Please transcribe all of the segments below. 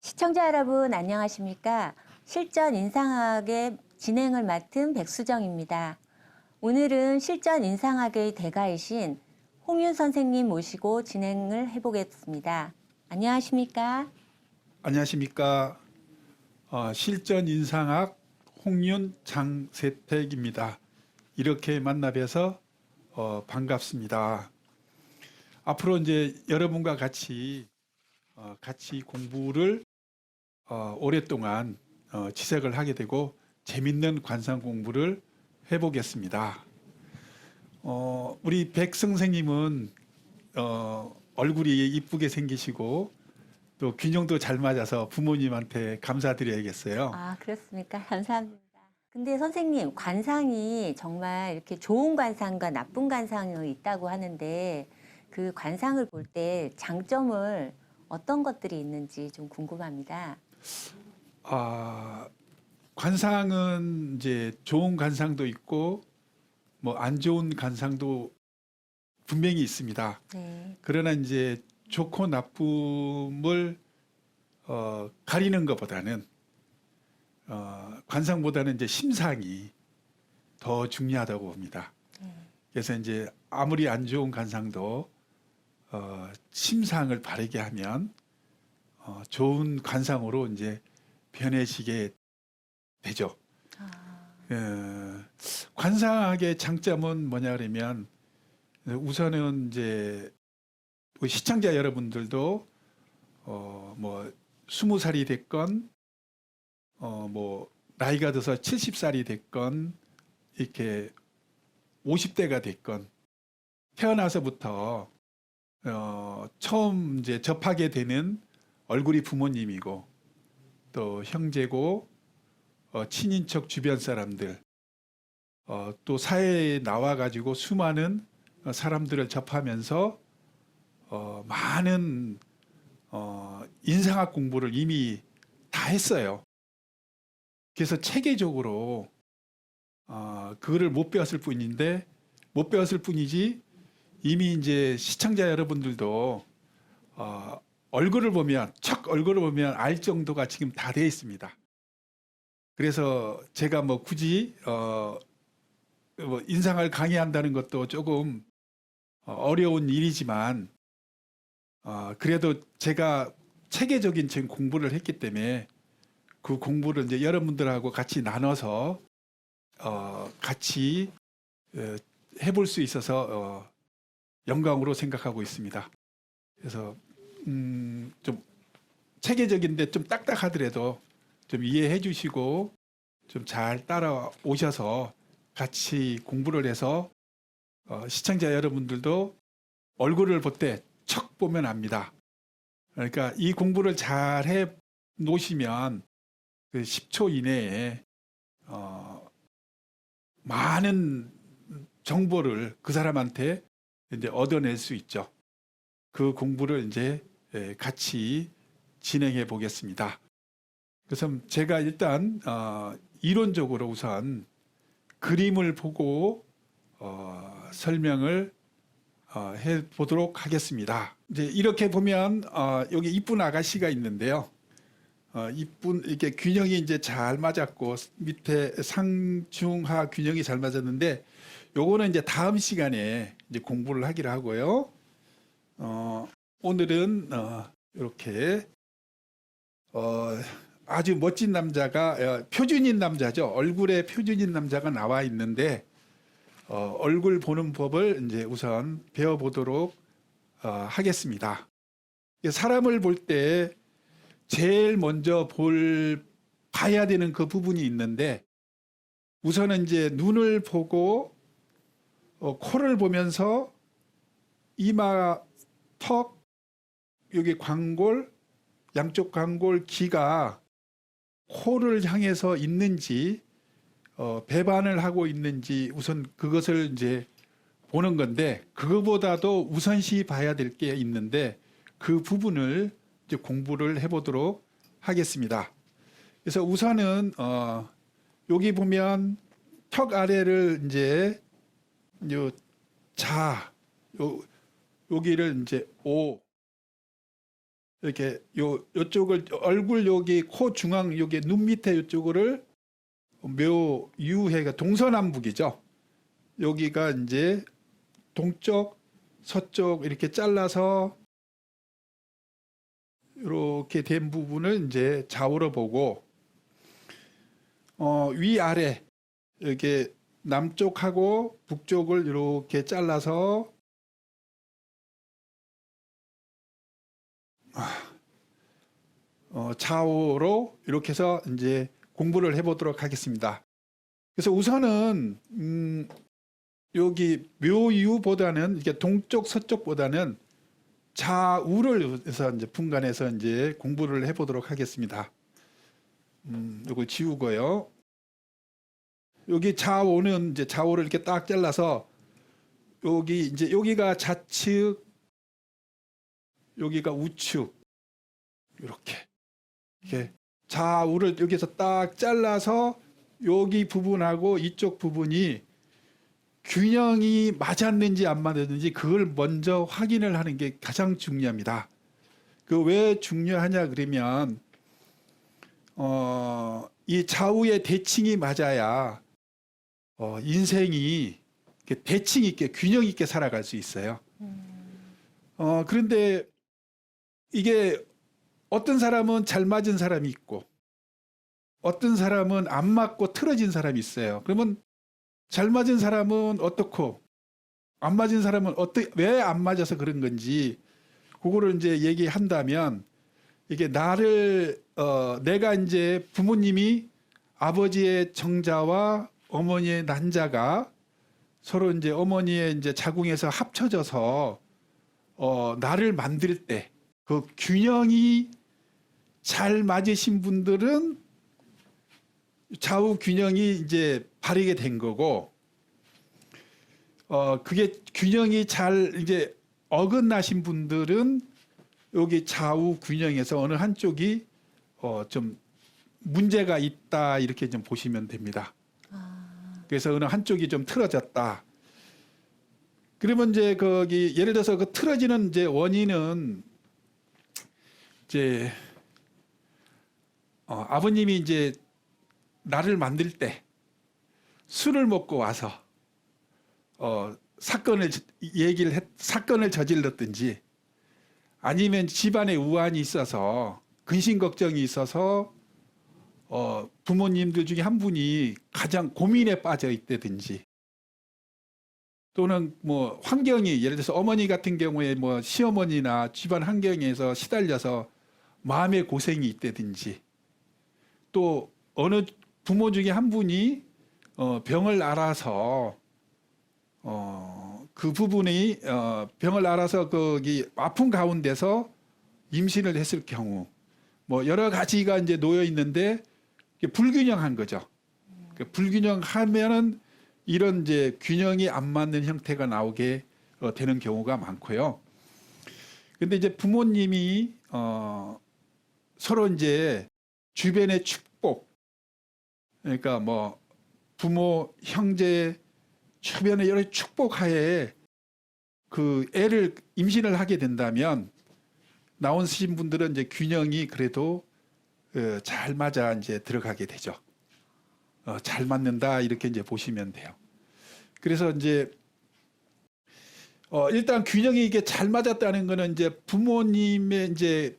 시청자 여러분 안녕하십니까? 실전 인상학의 진행을 맡은 백수정입니다. 오늘은 실전 인상학의 대가이신 홍윤 선생님 모시고 진행을 해보겠습니다. 안녕하십니까? 안녕하십니까. 실전 인상학 홍윤 장세택입니다. 이렇게 만나 뵈서 반갑습니다. 앞으로 이제 여러분과 같이 공부를 오랫동안 지색을 하게 되고 재밌는 관상 공부를 해보겠습니다. 우리 백 선생님은 얼굴이 이쁘게 생기시고 또 균형도 잘 맞아서 부모님한테 감사드려야겠어요. 아, 그렇습니까? 감사합니다. 근데 선생님, 관상이 정말 이렇게 좋은 관상과 나쁜 관상이 있다고 하는데 그 관상을 볼 때 장점을 어떤 것들이 있는지 좀 궁금합니다. 관상은 이제 좋은 관상도 있고 뭐 안 좋은 관상도 분명히 있습니다. 네. 그러나 이제 좋고 나쁨을 가리는 것보다는 관상보다는 이제 심상이 더 중요하다고 봅니다. 그래서 이제 아무리 안 좋은 관상도 심상을 바르게 하면 좋은 관상으로 이제 변해지게 되죠. 관상학의 장점은 뭐냐 그러면 우선은 이제 우리 시청자 여러분들도 뭐 20살이 됐건 뭐 나이가 들어서 70살이 됐건 이렇게 50대가 됐건 태어나서부터 처음 이제 접하게 되는 얼굴이 부모님이고 또 형제고 친인척 주변 사람들 또 사회에 나와 가지고 수많은 사람들을 접하면서 많은 인상학 공부를 이미 다 했어요. 그래서 체계적으로 그거를 못 배웠을 뿐이지 이미 이제 시청자 여러분들도 얼굴을 보면 알 정도가 지금 다 되어 있습니다. 그래서 제가 뭐 굳이 뭐 인상을 강의한다는 것도 조금 어려운 일이지만 그래도 제가 체계적인 지금 공부를 했기 때문에 그 공부를 이제 여러분들하고 같이 나눠서 같이 해볼 수 있어서 영광으로 생각하고 있습니다. 그래서 좀 체계적인데 좀 딱딱하더라도 좀 이해해 주시고 좀 잘 따라오셔서 같이 공부를 해서 시청자 여러분들도 얼굴을 볼 때 척 보면 압니다. 그러니까 이 공부를 잘 해 놓으시면 그 10초 이내에 많은 정보를 그 사람한테 이제 얻어낼 수 있죠. 그 공부를 이제 같이 진행해 보겠습니다. 그래서 제가 일단 이론적으로 우선 그림을 보고 설명을 해 보도록 하겠습니다. 이제 이렇게 보면 여기 이쁜 아가씨가 있는데요. 이쁜 이렇게 균형이 이제 잘 맞았고 밑에 상중하 균형이 잘 맞았는데 요거는 이제 다음 시간에 이제 공부를 하기로 하고요. 오늘은 이렇게 아주 멋진 남자가 표준인 남자죠. 얼굴에 표준인 남자가 나와 있는데 얼굴 보는 법을 이제 우선 배워보도록 하겠습니다. 사람을 볼 때 제일 먼저 봐야 되는 그 부분이 있는데 우선은 이제 눈을 보고 코를 보면서 이마, 턱, 여기 광골, 양쪽 광골, 귀가 코를 향해서 있는지 배반을 하고 있는지 우선 그것을 이제 보는 건데 그거보다도 우선시 봐야 될 게 있는데 그 부분을 이제 공부를 해보도록 하겠습니다. 그래서 우선은 여기 보면 턱 아래를 이제 여기를 이제 O 이렇게 요쪽을 얼굴 여기 코 중앙 여기 눈 밑에 요쪽을 묘유해가 동서남북이죠. 여기가 이제 동쪽, 서쪽 이렇게 잘라서 이렇게 된 부분을 이제 좌우로 보고 위아래 이렇게 남쪽하고 북쪽을 이렇게 잘라서 좌우로 이렇게 해서 이제 공부를 해보도록 하겠습니다. 그래서 우선은 여기 묘유보다는 이게 동쪽 서쪽보다는 좌우를 해서 이제 분간해서 이제 공부를 해보도록 하겠습니다. 이걸 지우고요. 여기 좌우는 이제 좌우를 이렇게 딱 잘라서 여기 이제 여기가 좌측, 여기가 우측 이렇게 좌우를 여기서 딱 잘라서 여기 부분하고 이쪽 부분이 균형이 맞았는지 안 맞았는지 그걸 먼저 확인을 하는 게 가장 중요합니다. 그 왜 중요하냐 그러면 이 좌우의 대칭이 맞아야 인생이 대칭 있게 균형 있게 살아갈 수 있어요. 그런데 이게 어떤 사람은 잘 맞은 사람이 있고 어떤 사람은 안 맞고 틀어진 사람이 있어요. 그러면 잘 맞은 사람은 어떻고 안 맞은 사람은 왜 안 맞아서 그런 건지 그거를 이제 얘기한다면 이게 내가 이제 부모님이 아버지의 정자와 어머니의 난자가 서로 이제 어머니의 이제 자궁에서 합쳐져서 나를 만들 때 그 균형이 잘 맞으신 분들은 좌우 균형이 이제 바르게 된 거고, 그게 균형이 잘 이제 어긋나신 분들은 여기 좌우 균형에서 어느 한쪽이 좀 문제가 있다 이렇게 좀 보시면 됩니다. 그래서 어느 한쪽이 좀 틀어졌다. 그러면 이제 거기 예를 들어서 그 틀어지는 이제 원인은 이제 아버님이 이제 나를 만들 때 술을 먹고 와서 사건을 저질렀든지 아니면 집안에 우환이 있어서 근심 걱정이 있어서 부모님들 중에 한 분이 가장 고민에 빠져 있다든지 또는 뭐 환경이 예를 들어서 어머니 같은 경우에 뭐 시어머니나 집안 환경에서 시달려서 마음의 고생이 있다든지 또 어느 부모 중에 한 분이 병을 앓아서 그 부분이 병을 앓아서 거기 아픈 가운데서 임신을 했을 경우 뭐 여러 가지가 이제 놓여 있는데 불균형한 거죠. 불균형하면은 이런 이제 균형이 안 맞는 형태가 나오게 되는 경우가 많고요. 근데 이제 부모님이 서로 이제 주변의 축복, 그러니까 뭐 부모, 형제 주변의 여러 축복하에 그 애를 임신을 하게 된다면 나오신 분들은 이제 균형이 그래도 잘 맞아 이제 들어가게 되죠. 잘 맞는다 이렇게 이제 보시면 돼요. 그래서 이제 일단 균형이 이게 잘 맞았다는 거는 이제 부모님의 이제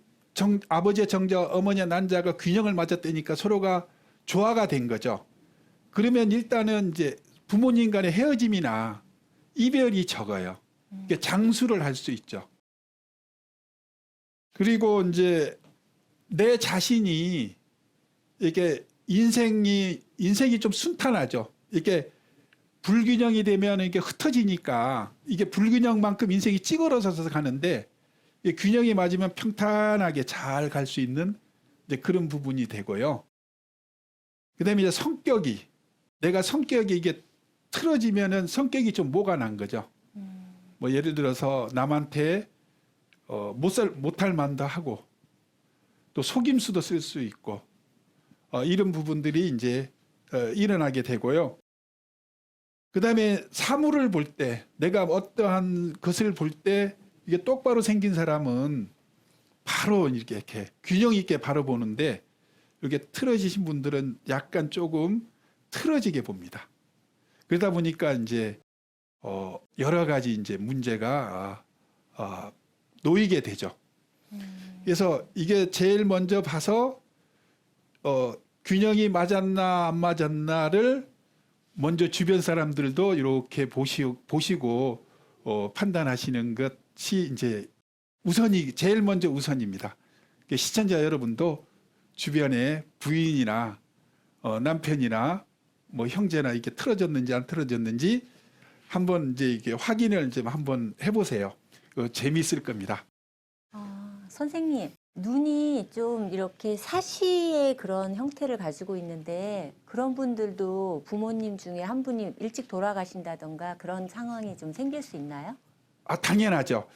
아버지의 정자, 어머니의 난자가 균형을 맞았다니까 서로가 조화가 된 거죠. 그러면 일단은 이제 부모님 간의 헤어짐이나 이별이 적어요. 그러니까 장수를 할 수 있죠. 그리고 이제 내 자신이 이렇게 인생이 좀 순탄하죠. 이렇게 불균형이 되면 이게 흩어지니까 이게 불균형만큼 인생이 찌그러져서 가는데 균형이 맞으면 평탄하게 잘 갈 수 있는 이제 그런 부분이 되고요. 그다음에 이제 내가 성격이 이게 틀어지면은 성격이 좀 뭐가 난 거죠. 뭐 예를 들어서 남한테 못할 만도 하고 또 속임수도 쓸 수 있고 이런 부분들이 이제 일어나게 되고요. 그다음에 사물을 볼 때 내가 어떠한 것을 볼 때 이게 똑바로 생긴 사람은 바로 이렇게 균형 있게 바로 보는데 이렇게 틀어지신 분들은 약간 조금 틀어지게 봅니다. 그러다 보니까 이제 여러 가지 이제 문제가 놓이게 되죠. 그래서 이게 제일 먼저 봐서 균형이 맞았나 안 맞았나를 먼저 주변 사람들도 이렇게 보시고 판단하시는 것이 이제 제일 먼저 우선입니다. 시청자 여러분도 주변에 부인이나 남편이나 뭐 형제나 이렇게 틀어졌는지 안 틀어졌는지 한번 이제 이게 확인을 좀 한번 해보세요. 재미있을 겁니다. 선생님, 눈이 좀 이렇게 사시의 그런 형태를 가지고 있는데 그런 분들도 부모님 중에 한 분이 일찍 돌아가신다던가 그런 상황이 좀 생길 수 있나요? 당연하죠.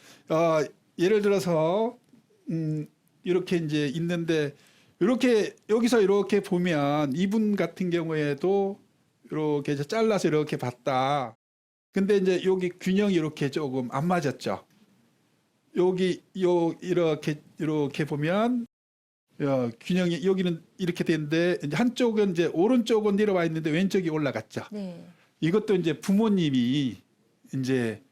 예를 들어서 이렇게 이제 있는데 이렇게 여기서 이렇게 보면 이분 같은 경우에도 이렇게 잘라서 이렇게 봤다. 근데 이제 여기 균형이 이렇게 조금 안 맞았죠. 이렇게 보면 균형이 여기는 이렇게 되는데 이제 한쪽은 이제 오른쪽은 내려와 있는데 왼쪽이 올라갔죠. 네. 이것도 이제 부모님이 이제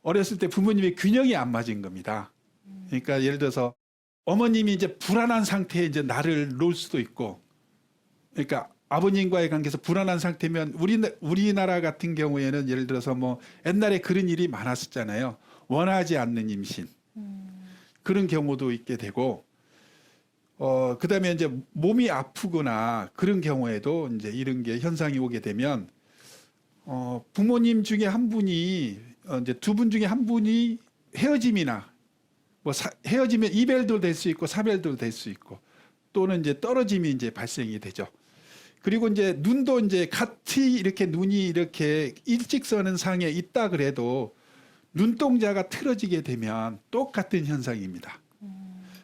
어렸을 때 부모님의 균형이 안 맞은 겁니다. 그러니까 예를 들어서 어머님이 이제 불안한 상태에 이제 나를 놓을 수도 있고, 그러니까 아버님과의 관계에서 불안한 상태면 우리나라 같은 경우에는 예를 들어서 뭐 옛날에 그런 일이 많았었잖아요. 원하지 않는 임신 그런 경우도 있게 되고, 그다음에 이제 몸이 아프거나 그런 경우에도 이제 이런 게 현상이 오게 되면 부모님 중에 한 분이 이제 두 분 중에 한 분이 헤어짐이나 뭐 헤어지면 이별도 될 수 있고 사별도 될 수 있고 또는 이제 떨어짐이 이제 발생이 되죠. 그리고 이제 눈도 이제 같이 이렇게 눈이 이렇게 일직선은 상에 있다 그래도 눈동자가 틀어지게 되면 똑같은 현상입니다.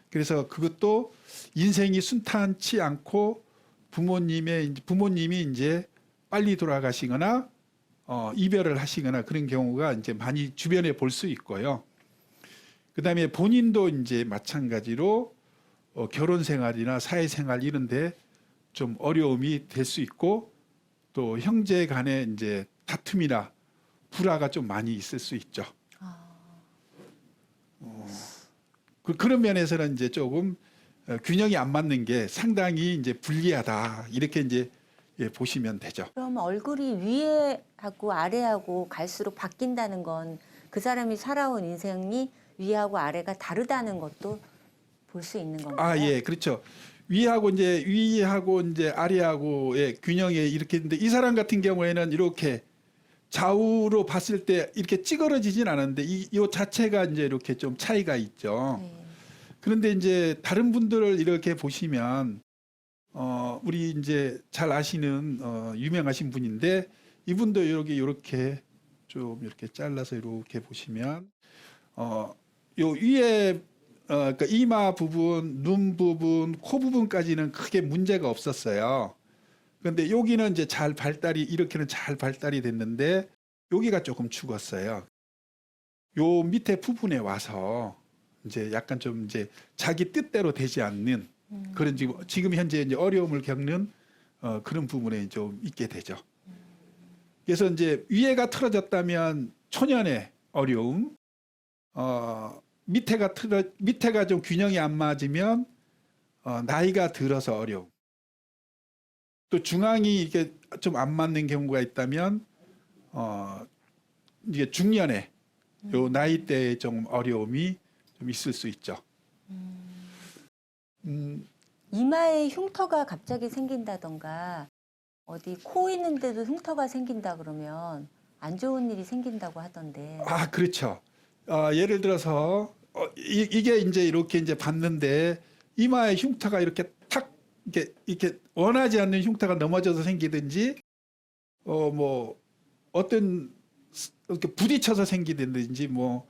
그래서 그것도 인생이 순탄치 않고 부모님이 이제 빨리 돌아가시거나 이별을 하시거나 그런 경우가 이제 많이 주변에 볼 수 있고요. 그다음에 본인도 이제 마찬가지로 결혼 생활이나 사회 생활 이런데 좀 어려움이 될 수 있고 또 형제 간에 이제 다툼이나 불화가 좀 많이 있을 수 있죠. 그런 면에서는 이제 조금 균형이 안 맞는 게 상당히 이제 불리하다 이렇게 이제 보시면 되죠. 그럼 얼굴이 위에하고 아래하고 갈수록 바뀐다는 건 그 사람이 살아온 인생이 위하고 아래가 다르다는 것도 볼 수 있는 건가요? 예, 그렇죠. 위하고 이제 아래하고의 균형이 이렇게 있는데 이 사람 같은 경우에는 이렇게 좌우로 봤을 때 이렇게 찌그러지진 않았는데 이 자체가 이제 이렇게 좀 차이가 있죠. 네. 그런데 이제 다른 분들을 이렇게 보시면 우리 이제 잘 아시는 유명하신 분인데 이분도 이렇게 좀 이렇게 잘라서 이렇게 보시면 요 위에 그러니까 이마 부분, 눈 부분, 코 부분까지는 크게 문제가 없었어요. 그런데 여기는 이제 이렇게는 잘 발달이 됐는데 여기가 조금 죽었어요. 요 밑에 부분에 와서 이제 약간 좀 이제 자기 뜻대로 되지 않는 그런 지금 현재 이제 어려움을 겪는 그런 부분에 좀 있게 되죠. 그래서 이제 위에가 틀어졌다면 초년의 어려움, 밑에가 좀 균형이 안 맞으면 나이가 들어서 어려움. 또 중앙이 이게 좀 안 맞는 경우가 있다면 이게 중년에 요 나이대에 좀 어려움이 좀 있을 수 있죠. 이마에 흉터가 갑자기 생긴다던가 어디 코 있는데도 흉터가 생긴다 그러면 안 좋은 일이 생긴다고 하던데. 그렇죠. 예를 들어서 이게 이제 이렇게 이제 봤는데 이마에 흉터가 이렇게 탁 이렇게 원하지 않는 흉터가 넘어져서 생기든지 뭐 어떤 이렇게 부딪혀서 생기든지 뭐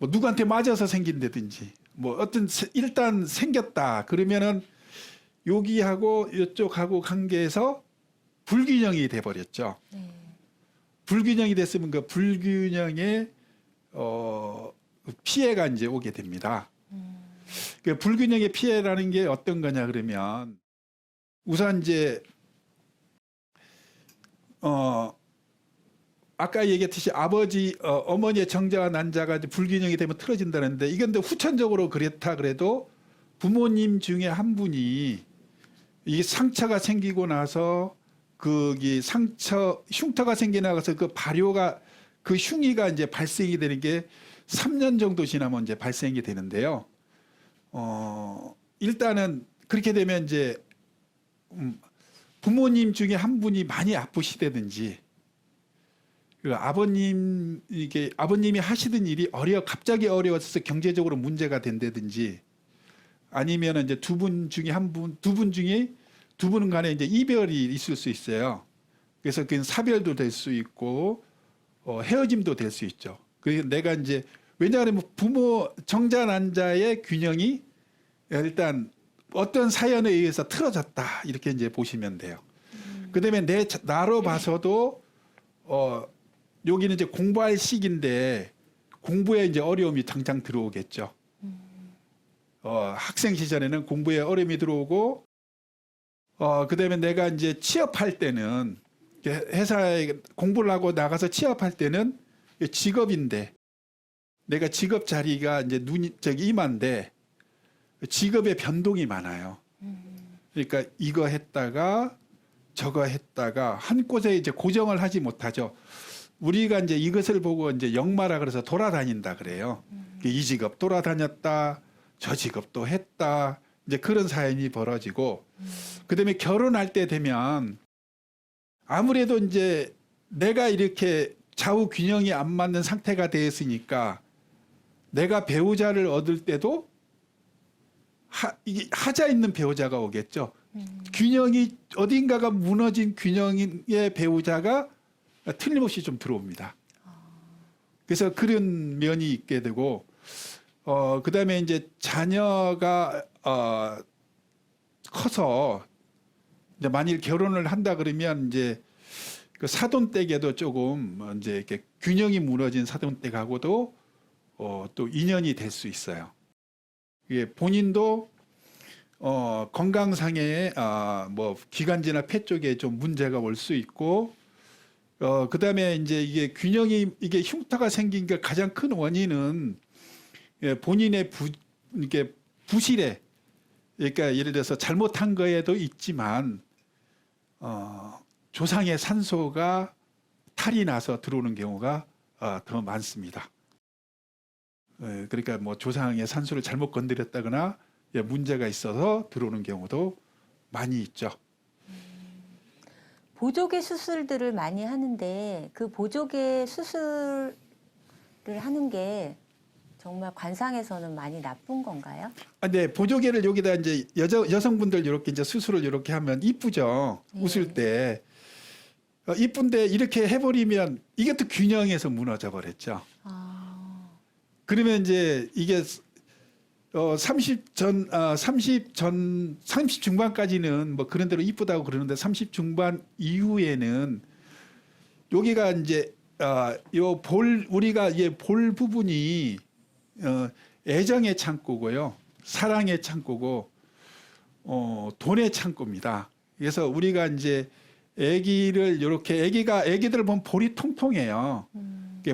누구한테 맞아서 생긴다든지 뭐 어떤 일단 생겼다 그러면은 여기하고 이쪽하고 관계에서 불균형이 돼 버렸죠. 네. 불균형이 됐으면 그 불균형에 피해가 이제 오게 됩니다. 그 불균형의 피해라는 게 어떤 거냐 그러면 우선 이제 아까 얘기했듯이 어머니의 정자와 난자가 이제 불균형이 되면 틀어진다는데 이건 후천적으로 그렇다 그래도 부모님 중에 한 분이 이 상처가 생기고 나서 그이 상처 흉터가 생기고 나서 그 발효가 그 흉이가 이제 발생이 되는 게 3년 정도 지나면 이제 발생이 되는데요. 일단은 그렇게 되면 이제 부모님 중에 한 분이 많이 아프시다든지 아버님이 하시던 일이 갑자기 어려워서 경제적으로 문제가 된다든지 아니면 이제 두 분 중에 두 분 간에 이제 이별이 있을 수 있어요. 그래서 그건 사별도 될 수 있고 헤어짐도 될 수 있죠. 그래서 내가 이제 왜냐하면 부모 정자 난자의 균형이 일단 어떤 사연에 의해서 틀어졌다 이렇게 이제 보시면 돼요. 그다음에 나로 봐서도 여기는 이제 공부할 시기인데 공부에 이제 어려움이 당장 들어오겠죠. 학생 시절에는 공부에 어려움이 들어오고 그다음에 내가 이제 취업할 때는 회사에 공부를 하고 나가서 취업할 때는 직업인데 내가 직업 자리가 이제 이마인데 직업의 변동이 많아요. 그러니까 이거 했다가 저거 했다가 한 곳에 이제 고정을 하지 못하죠. 우리가 이제 이것을 보고 이제 역마라 그래서 돌아다닌다 그래요. 이 직업 돌아다녔다, 저 직업도 했다. 이제 그런 사연이 벌어지고 그다음에 결혼할 때 되면 아무래도 이제 내가 이렇게 좌우 균형이 안 맞는 상태가 되었으니까 내가 배우자를 얻을 때도 이게 하자 있는 배우자가 오겠죠. 균형이 어딘가가 무너진 균형의 배우자가 틀림없이 좀 들어옵니다. 그래서 그런 면이 있게 되고 그다음에 이제 자녀가 커서 이제 만일 결혼을 한다 그러면 이제 그 사돈댁에도 조금 이제 이렇게 균형이 무너진 사돈댁하고도 또 인연이 될 수 있어요. 이게 본인도 건강상의 뭐 기관지나 폐 쪽에 좀 문제가 올 수 있고 그다음에 이제 이게 흉터가 생긴 게 가장 큰 원인은 본인의 이게 부실에 그러니까 예를 들어서 잘못한 거에도 있지만 조상의 산소가 탈이 나서 들어오는 경우가 더 많습니다. 그러니까 뭐 조상의 산소를 잘못 건드렸다거나 문제가 있어서 들어오는 경우도 많이 있죠. 보조개 수술들을 많이 하는데 그 보조개 수술을 하는 게 정말 관상에서는 많이 나쁜 건가요? 네, 보조개를 여기다 이제 여성분들 이렇게 이제 수술을 이렇게 하면 이쁘죠. 네. 웃을 때. 이쁜데 이렇게 해버리면 이게 또 균형에서 무너져 버렸죠. 그러면 이제 이게 30 중반까지는 뭐 그런 대로 이쁘다고 그러는데 30 중반 이후에는 여기가 이제 우리가 볼 부분이 애정의 창고고요, 사랑의 창고고, 돈의 창고입니다. 그래서 우리가 이제 애기들 보면 볼이 통통해요.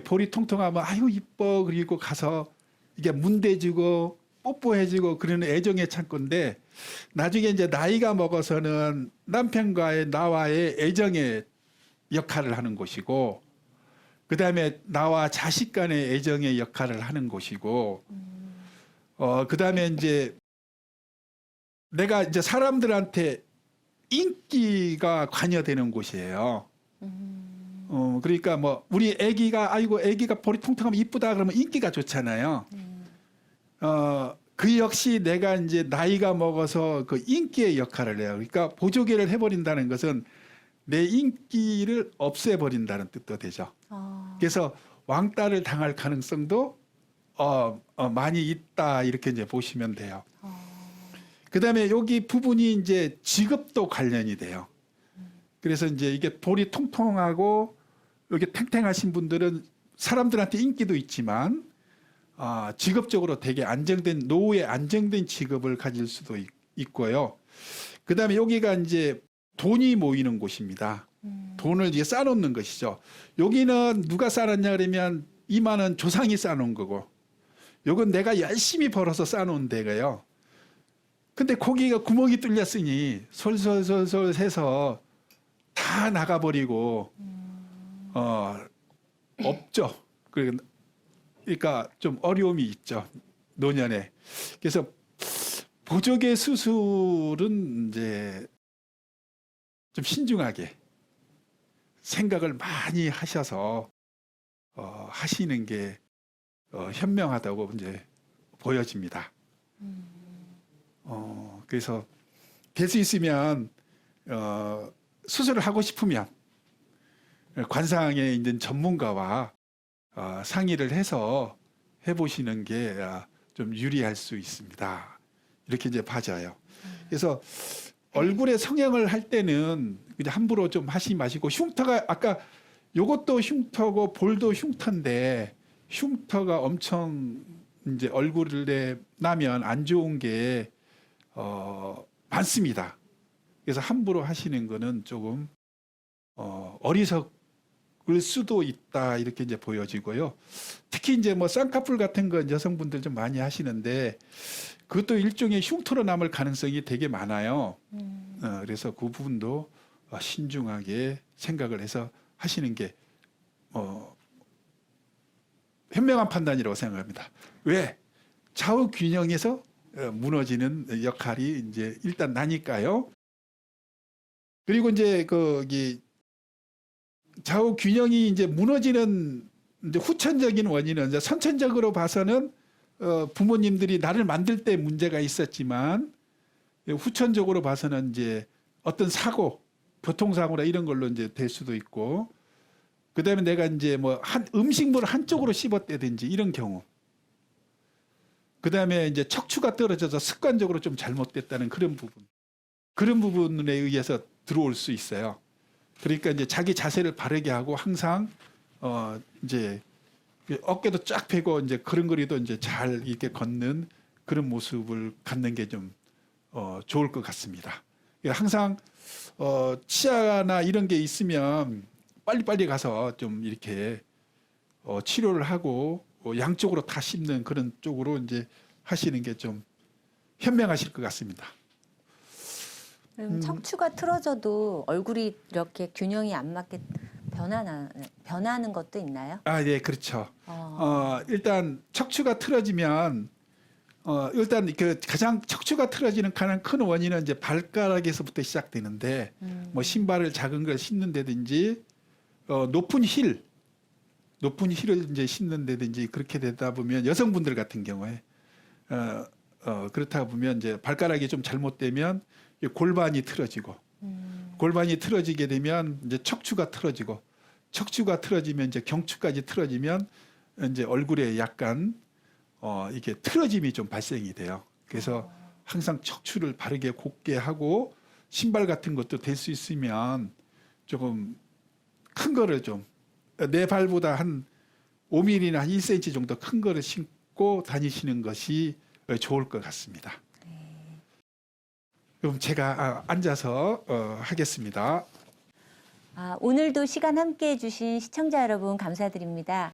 볼이 통통하면 아유 이뻐 그리고 가서 이게 문대주고 뽀뽀해주고 그러는 애정의 창고인데 나중에 이제 나이가 먹어서는 나와의 애정의 역할을 하는 곳이고 그다음에 나와 자식 간의 애정의 역할을 하는 곳이고 그다음에 이제 내가 이제 사람들한테 인기가 관여되는 곳이에요. 그러니까 뭐 우리 애기가 볼이 통통하면 이쁘다 그러면 인기가 좋잖아요. 그 역시 내가 이제 나이가 먹어서 그 인기의 역할을 해요. 그러니까 보조개를 해버린다는 것은 내 인기를 없애버린다는 뜻도 되죠. 그래서 왕따를 당할 가능성도 많이 있다 이렇게 이제 보시면 돼요. 그다음에 여기 부분이 이제 직업도 관련이 돼요. 그래서 이제 이게 볼이 통통하고 여기 탱탱하신 분들은 사람들한테 인기도 있지만 직업적으로 되게 안정된 노후에 안정된 직업을 가질 수도 있고요. 그다음에 여기가 이제 돈이 모이는 곳입니다. 돈을 이제 쌓아놓는 것이죠. 여기는 누가 쌓았냐 그러면 이만은 조상이 쌓아놓은 거고, 요건 내가 열심히 벌어서 쌓아놓은 데가요. 근데 거기가 구멍이 뚫렸으니 솔솔솔솔 해서 다 나가버리고 없죠. 그러니까 좀 어려움이 있죠, 노년에. 그래서 보조개 수술은 이제 좀 신중하게 생각을 많이 하셔서 하시는 게 현명하다고 이제 보여집니다. 그래서 될 수 있으면 수술을 하고 싶으면 관상에 있는 전문가와 상의를 해서 해보시는 게 좀 유리할 수 있습니다. 이렇게 이제 봐져요. 그래서 얼굴에 성형을 할 때는 그냥 함부로 좀 하시지 마시고, 흉터가 아까 요것도 흉터고 볼도 흉터인데, 흉터가 엄청 이제 얼굴에 나면 안 좋은 게 많습니다. 그래서 함부로 하시는 거는 조금 어리석을 수도 있다, 이렇게 이제 보여지고요. 특히 이제 뭐 쌍꺼풀 같은 건 여성분들 좀 많이 하시는데 그것도 일종의 흉터로 남을 가능성이 되게 많아요. 그래서 그 부분도 신중하게 생각을 해서 하시는 게 현명한 판단이라고 생각합니다. 왜? 좌우 균형에서 무너지는 역할이 이제 일단 나니까요. 그리고 이제 거기 좌우 균형이 이제 무너지는 이제 후천적인 원인은, 이제 선천적으로 봐서는 부모님들이 나를 만들 때 문제가 있었지만, 후천적으로 봐서는 이제 어떤 사고, 교통사고나 이런 걸로 이제 될 수도 있고, 그다음에 내가 이제 뭐 한 음식물을 한쪽으로 씹었다든지 이런 경우, 그다음에 이제 척추가 떨어져서 습관적으로 좀 잘못됐다는 그런 부분에 의해서 들어올 수 있어요. 그러니까 이제 자기 자세를 바르게 하고 항상 이제 어깨도 쫙 펴고 이제 걸음걸이도 이제 잘 이렇게 걷는 그런 모습을 갖는 게 좀 좋을 것 같습니다. 항상 치아나 이런 게 있으면 빨리빨리 가서 좀 이렇게 치료를 하고 양쪽으로 다 씹는 그런 쪽으로 이제 하시는 게 좀 현명하실 것 같습니다. 그럼 척추가 틀어져도 얼굴이 이렇게 균형이 안 맞게 변하는 것도 있나요? 네, 그렇죠. 일단 척추가 틀어지면 일단 그 가장 척추가 틀어지는 가장 큰 원인은 이제 발가락에서부터 시작되는데, 뭐 신발을 작은 걸 신는다든지 높은 힐을 이제 신는다든지 그렇게 되다 보면, 여성분들 같은 경우에 그렇다 보면 이제 발가락이 좀 잘못되면 골반이 틀어지고, 골반이 틀어지게 되면 이제 척추가 틀어지고, 척추가 틀어지면 이제 경추까지 틀어지면 이제 얼굴에 약간 이게 틀어짐이 좀 발생이 돼요. 그래서 항상 척추를 바르게 곧게 하고, 신발 같은 것도 될 수 있으면 조금 큰 거를 좀 내 발보다 한 5mm나 한 1cm 정도 큰 거를 신고 다니시는 것이 좋을 것 같습니다. 그럼 제가 앉아서 하겠습니다. 오늘도 시간 함께 해주신 시청자 여러분 감사드립니다.